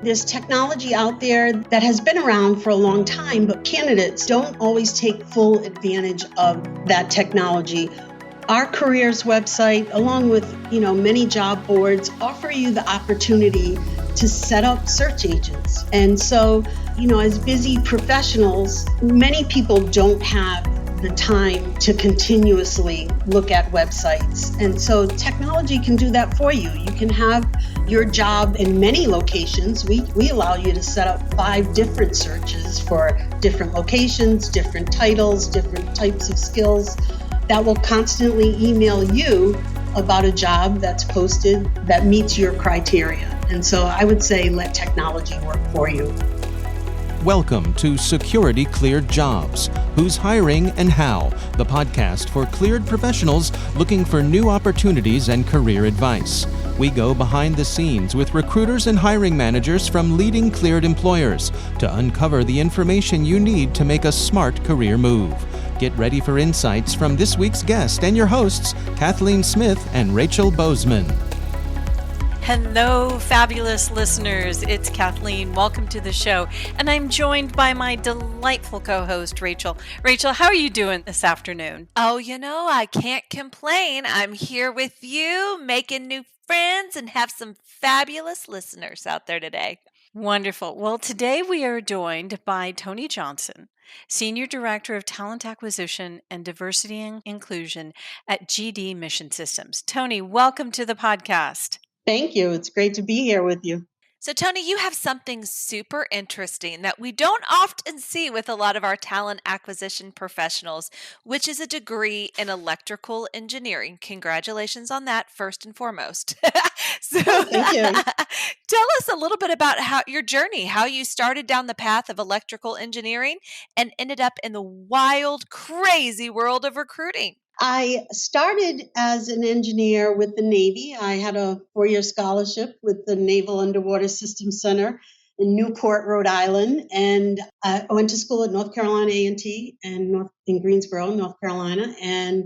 There's technology out there that has been around for a long time, but candidates don't always take full advantage of that technology. Our careers website, along with many job boards, offer you the opportunity to set up search agents. And so, as busy professionals, many people don't have the time to continuously look at websites. And so technology can do that for you. You can have your job in many locations. We allow you to set up 5 different searches for different locations, different titles, different types of skills that will constantly email you about a job that's posted that meets your criteria. And so I would say let technology work for you. Welcome to Security Cleared Jobs, Who's Hiring and How, the podcast for cleared professionals looking for new opportunities and career advice. We go behind the scenes with recruiters and hiring managers from leading cleared employers to uncover the information you need to make a smart career move. Get ready for insights from this week's guest and your hosts, Kathleen Smith and Rachel Bozeman. Hello, fabulous listeners. It's Kathleen. Welcome to the show. And I'm joined by my delightful co-host, Rachel. Rachel, how are you doing this afternoon? Oh, I can't complain. I'm here with you, making new friends, and have some fabulous listeners out there today. Wonderful. Well, today we are joined by Toni Johnson, Senior Director of Talent Acquisition and Diversity and Inclusion at GD Mission Systems. Toni, welcome to the podcast. Thank you. It's great to be here with you. So, Toni, you have something super interesting that we don't often see with a lot of our talent acquisition professionals, which is a degree in electrical engineering. Congratulations on that, first and foremost. Thank you. Tell us a little bit about your journey, how you started down the path of electrical engineering and ended up in the wild, crazy world of recruiting. I started as an engineer with the Navy. I had a 4-year scholarship with the Naval Underwater Systems Center in Newport, Rhode Island. And I went to school at North Carolina A&T and in Greensboro, North Carolina. And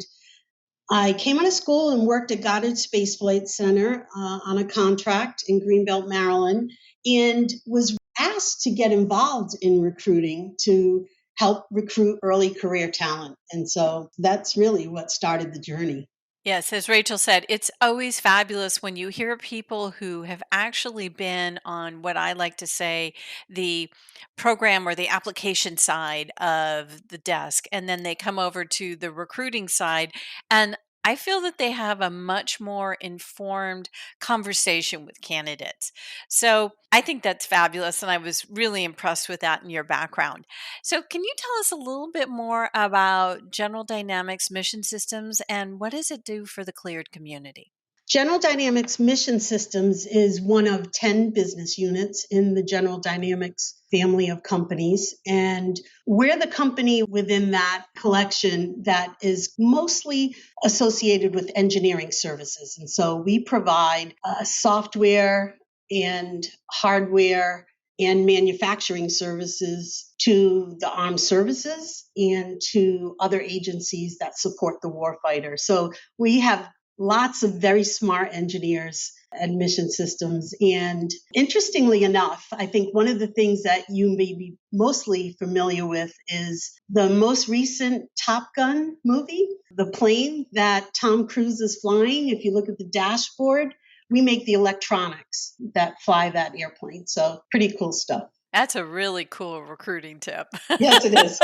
I came out of school and worked at Goddard Space Flight Center on a contract in Greenbelt, Maryland, and was asked to get involved in recruiting to help recruit early career talent. And so that's really what started the journey. Yes, as Rachel said, it's always fabulous when you hear people who have actually been on what I like to say the program or the application side of the desk, and then they come over to the recruiting side. And I feel that they have a much more informed conversation with candidates. So I think that's fabulous. And I was really impressed with that in your background. So can you tell us a little bit more about General Dynamics Mission Systems and what does it do for the cleared community? General Dynamics Mission Systems is one of 10 business units in the General Dynamics family of companies. And we're the company within that collection that is mostly associated with engineering services. And so we provide software and hardware and manufacturing services to the armed services and to other agencies that support the warfighter. So we have lots of very smart engineers at Mission Systems. And interestingly enough, I think one of the things that you may be mostly familiar with is the most recent Top Gun movie, the plane that Tom Cruise is flying. If you look at the dashboard, we make the electronics that fly that airplane. So pretty cool stuff. That's a really cool recruiting tip. Yes, it is.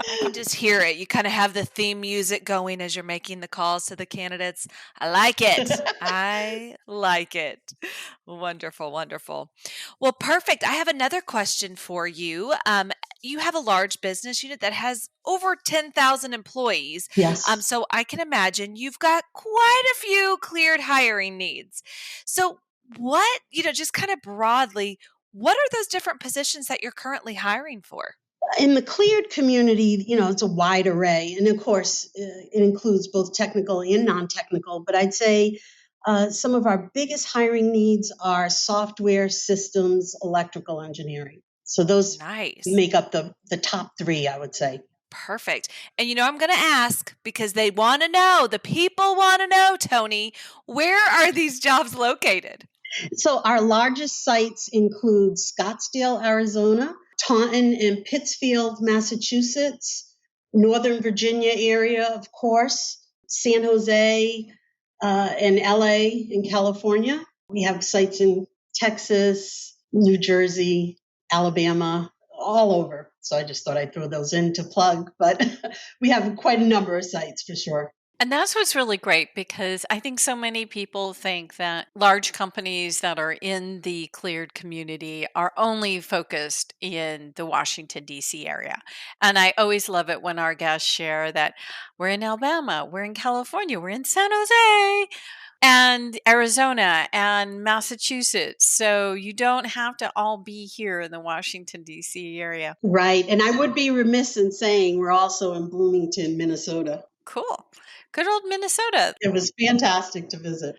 I can just hear it. You kind of have the theme music going as you're making the calls to the candidates. I like it. I like it. Wonderful, wonderful. Well, perfect. I have another question for you. You have a large business unit that has over 10,000 employees. Yes. So I can imagine you've got quite a few cleared hiring needs. So what, just kind of broadly, what are those different positions that you're currently hiring for? In the cleared community, it's a wide array. And of course, it includes both technical and non-technical. But I'd say some of our biggest hiring needs are software, systems, electrical engineering. So those make up the top 3, I would say. Perfect. And I'm going to ask because they want to know, the people want to know, Toni, where are these jobs located? So our largest sites include Scottsdale, Arizona, Taunton and Pittsfield, Massachusetts, Northern Virginia area, of course, San Jose, and LA in California. We have sites in Texas, New Jersey, Alabama, all over. So I just thought I'd throw those in to plug, but we have quite a number of sites for sure. And that's what's really great because I think so many people think that large companies that are in the cleared community are only focused in the Washington, D.C. area. And I always love it when our guests share that we're in Alabama, we're in California, we're in San Jose, and Arizona and Massachusetts. So you don't have to all be here in the Washington, D.C. area. Right. And I would be remiss in saying we're also in Bloomington, Minnesota. Cool. Good old Minnesota. It was fantastic to visit.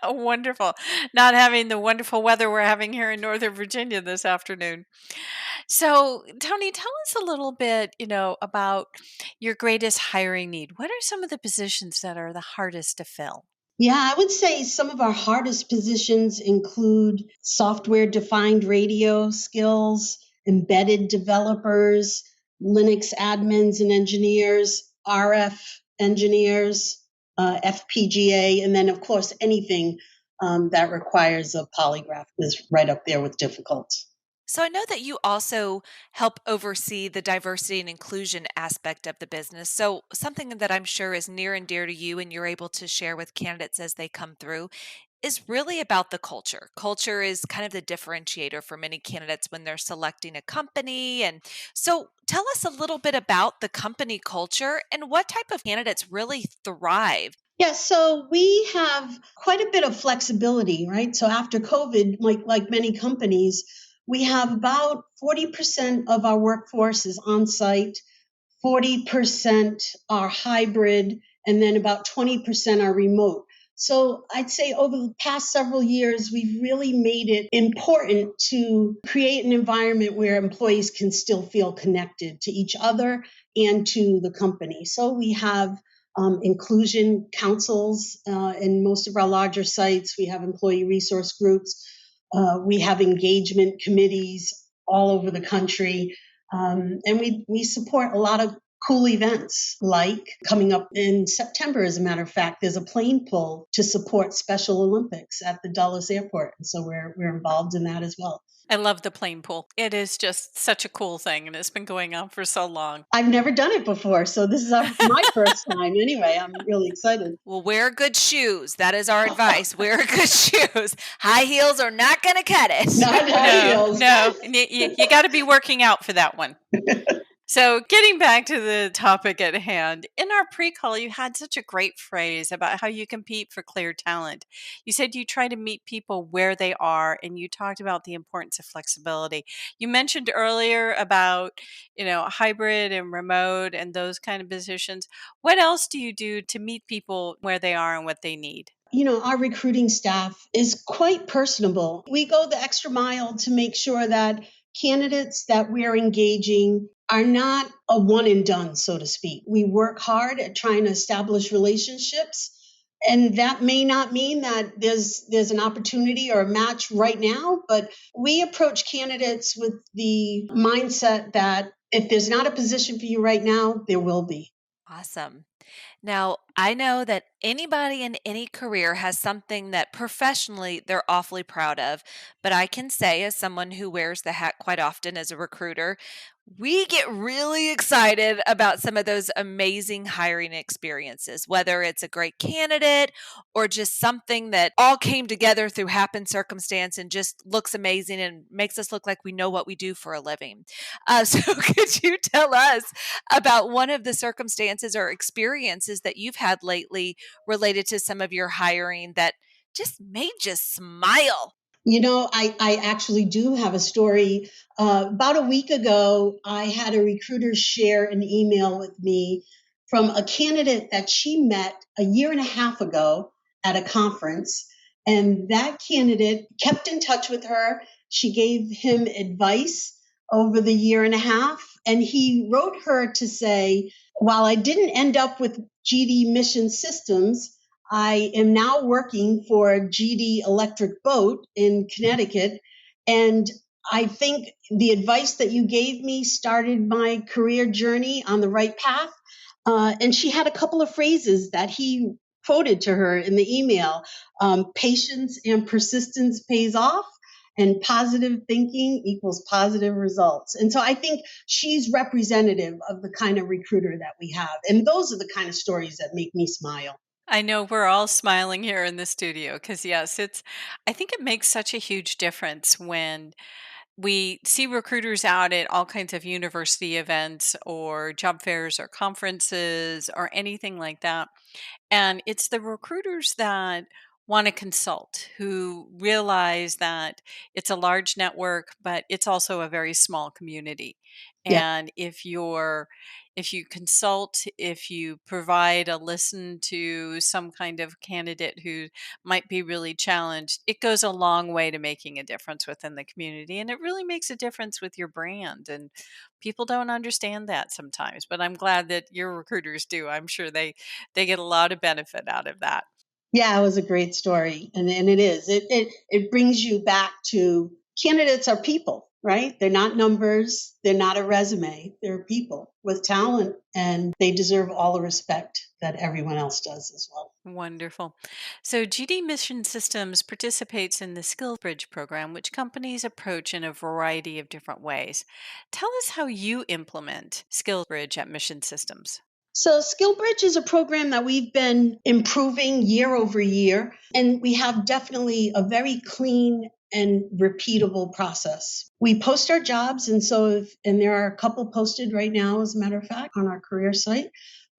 Wonderful. Not having the wonderful weather we're having here in Northern Virginia this afternoon. So, Toni, tell us a little bit, about your greatest hiring need. What are some of the positions that are the hardest to fill? Yeah, I would say some of our hardest positions include software defined radio skills, embedded developers, Linux admins and engineers, RF engineers, FPGA, and then, of course, anything that requires a polygraph is right up there with difficult. So I know that you also help oversee the diversity and inclusion aspect of the business. So something that I'm sure is near and dear to you and you're able to share with candidates as they come through is really about the culture. Culture is kind of the differentiator for many candidates when they're selecting a company. And so tell us a little bit about the company culture and what type of candidates really thrive. Yeah, so we have quite a bit of flexibility, right? So after COVID, like many companies, we have about 40% of our workforce is on site, 40% are hybrid, and then about 20% are remote. So I'd say over the past several years, we've really made it important to create an environment where employees can still feel connected to each other and to the company. So we have inclusion councils in most of our larger sites. We have employee resource groups. We have engagement committees all over the country. And we support a lot of cool events, like coming up in September, as a matter of fact, there's a plane pull to support Special Olympics at the Dulles Airport. And so we're involved in that as well. I love the plane pool. It is just such a cool thing, and it's been going on for so long. I've never done it before, so this is my first time. Anyway, I'm really excited. Well, wear good shoes. That is our advice. Wear good shoes. High heels are not going to cut it. Not high heels. No. You got to be working out for that one. So, getting back to the topic at hand, in our pre-call, you had such a great phrase about how you compete for clear talent. You said you try to meet people where they are, and you talked about the importance of flexibility. You mentioned earlier about, hybrid and remote and those kind of positions. What else do you do to meet people where they are and what they need? Our recruiting staff is quite personable. We go the extra mile to make sure that candidates that we're engaging are not a one and done, so to speak. We work hard at trying to establish relationships. And that may not mean that there's an opportunity or a match right now, but we approach candidates with the mindset that if there's not a position for you right now, there will be. Awesome. Now, I know that anybody in any career has something that professionally they're awfully proud of, but I can say, as someone who wears the hat quite often as a recruiter, we get really excited about some of those amazing hiring experiences, whether it's a great candidate or just something that all came together through happen circumstance and just looks amazing and makes us look like we know what we do for a living. So could you tell us about one of the circumstances or experiences that you've had lately related to some of your hiring that just made you smile? I actually do have a story. About a week ago, I had a recruiter share an email with me from a candidate that she met a year and a half ago at a conference. And that candidate kept in touch with her. She gave him advice over the year and a half. And he wrote her to say, while I didn't end up with GD Mission Systems, I am now working for GD Electric Boat in Connecticut. And I think the advice that you gave me started my career journey on the right path. And she had a couple of phrases that he quoted to her in the email. Patience and persistence pays off, and positive thinking equals positive results. And so I think she's representative of the kind of recruiter that we have. And those are the kind of stories that make me smile. I know we're all smiling here in the studio because, yes, I think it makes such a huge difference when we see recruiters out at all kinds of university events or job fairs or conferences or anything like that. And it's the recruiters that want to consult who realize that it's a large network, but it's also a very small community. Yeah. And if you consult, if you provide a listen to some kind of candidate who might be really challenged, it goes a long way to making a difference within the community. And it really makes a difference with your brand. And people don't understand that sometimes, but I'm glad that your recruiters do. I'm sure they get a lot of benefit out of that. Yeah, it was a great story. And it is. It brings you back to candidates are people, right? They're not numbers. They're not a resume. They're people with talent, and they deserve all the respect that everyone else does as well. Wonderful. So, GD Mission Systems participates in the Skill Bridge program, which companies approach in a variety of different ways. Tell us how you implement Skill Bridge at Mission Systems. So, SkillBridge is a program that we've been improving year over year, and we have definitely a very clean and repeatable process. We post our jobs, and there are a couple posted right now, as a matter of fact, on our career site.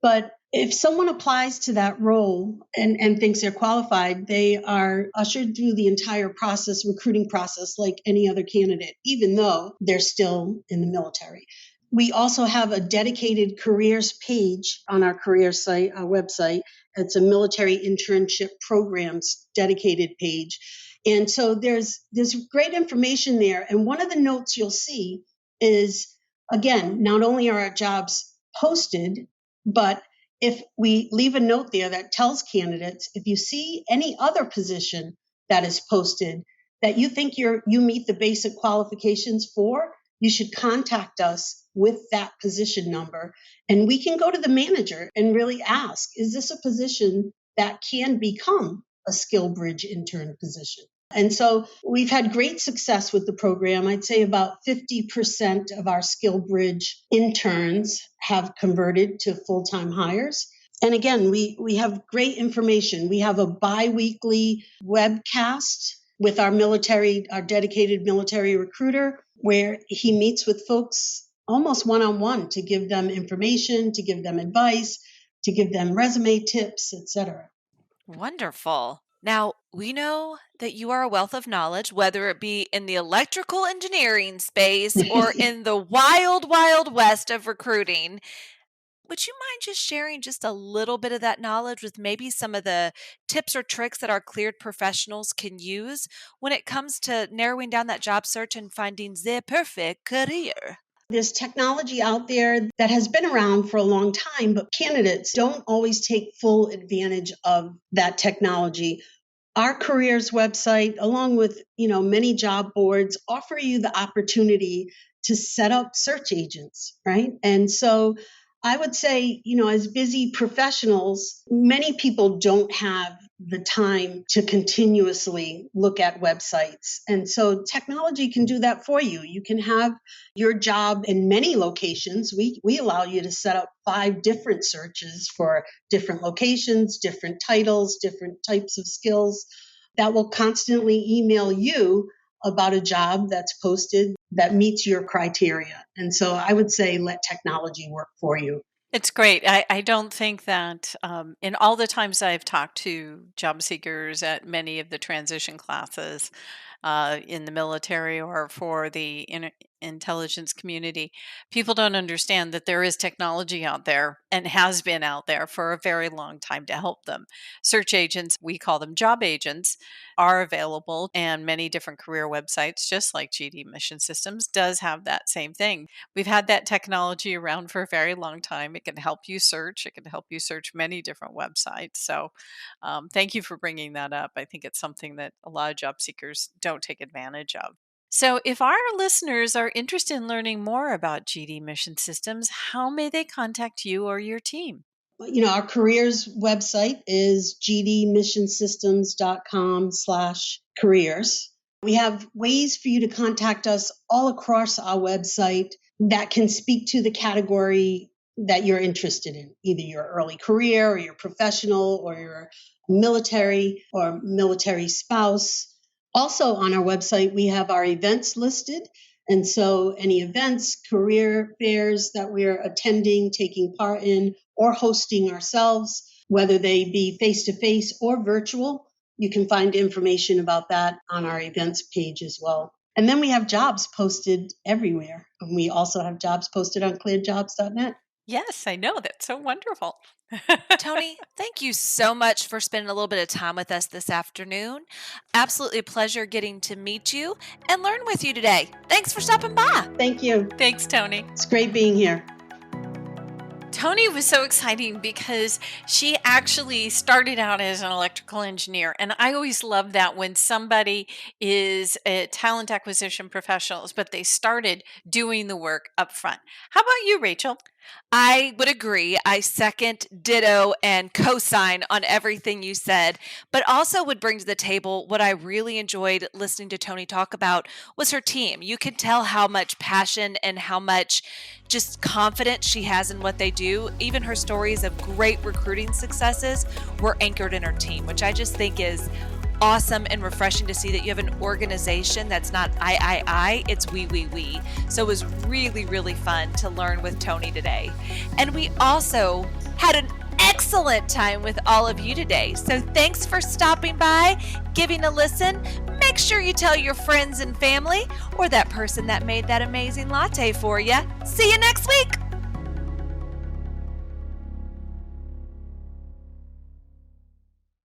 But if someone applies to that role and thinks they're qualified, they are ushered through the entire process, recruiting process, like any other candidate, even though they're still in the military. We also have a dedicated careers page on our career site, our website. It's a military internship programs dedicated page. And so there's great information there. And one of the notes you'll see is, again, not only are our jobs posted, but if we leave a note there that tells candidates, if you see any other position that is posted that you think you meet the basic qualifications for, you should contact us with that position number. And we can go to the manager and really ask, is this a position that can become a skill bridge intern position? And so we've had great success with the program. I'd say about 50% of our skill bridge interns have converted to full-time hires. And again, we have great information. We have a bi-weekly webcast with our dedicated military recruiter, where he meets with folks almost one-on-one to give them information, to give them advice, to give them resume tips, etc. Wonderful. Now, we know that you are a wealth of knowledge, whether it be in the electrical engineering space or in the wild, wild west of recruiting. Would you mind just sharing just a little bit of that knowledge with maybe some of the tips or tricks that our cleared professionals can use when it comes to narrowing down that job search and finding the perfect career? There's technology out there that has been around for a long time, but candidates don't always take full advantage of that technology. Our careers website, along with many job boards, offer you the opportunity to set up search agents, right? And so I would say, as busy professionals, many people don't have the time to continuously look at websites. And so technology can do that for you. You can have your job in many locations. We allow you to set up 5 different searches for different locations, different titles, different types of skills that will constantly email you about a job that's posted that meets your criteria. And so I would say let technology work for you. It's great. I don't think that in all the times I've talked to job seekers at many of the transition classes in the military or for the intelligence community, people don't understand that there is technology out there and has been out there for a very long time to help them. Search agents, we call them job agents, are available, and many different career websites, just like GD Mission Systems, does have that same thing. We've had that technology around for a very long time. It can help you search. It can help you search many different websites. So thank you for bringing that up. I think it's something that a lot of job seekers don't take advantage of. So, if our listeners are interested in learning more about GD Mission Systems, how may they contact you or your team? Our careers website is gdmissionsystems.com/careers. We have ways for you to contact us all across our website that can speak to the category that you're interested in, either your early career or your professional or your military or military spouse. Also on our website, we have our events listed. And so any events, career fairs that we're attending, taking part in, or hosting ourselves, whether they be face-to-face or virtual, you can find information about that on our events page as well. And then we have jobs posted everywhere. And we also have jobs posted on ClearedJobs.Net. Yes, I know. That's so wonderful. Toni, thank you so much for spending a little bit of time with us this afternoon. Absolutely a pleasure getting to meet you and learn with you today. Thanks for stopping by. Thank you. Thanks, Toni. It's great being here. Toni was so exciting because she actually started out as an electrical engineer. And I always love that when somebody is a talent acquisition professionals, but they started doing the work up front. How about you, Rachel? I would agree. I second, ditto, and co-sign on everything you said, but also would bring to the table what I really enjoyed listening to Toni talk about was her team. You can tell how much passion and how much just confidence she has in what they do. Even her stories of great recruiting successes were anchored in her team, which I just think is awesome and refreshing to see that you have an organization that's not I, it's we. So it was really, really fun to learn with Toni today. And we also had an excellent time with all of you today. So thanks for stopping by, giving a listen. Make sure you tell your friends and family or that person that made that amazing latte for you. See you next week.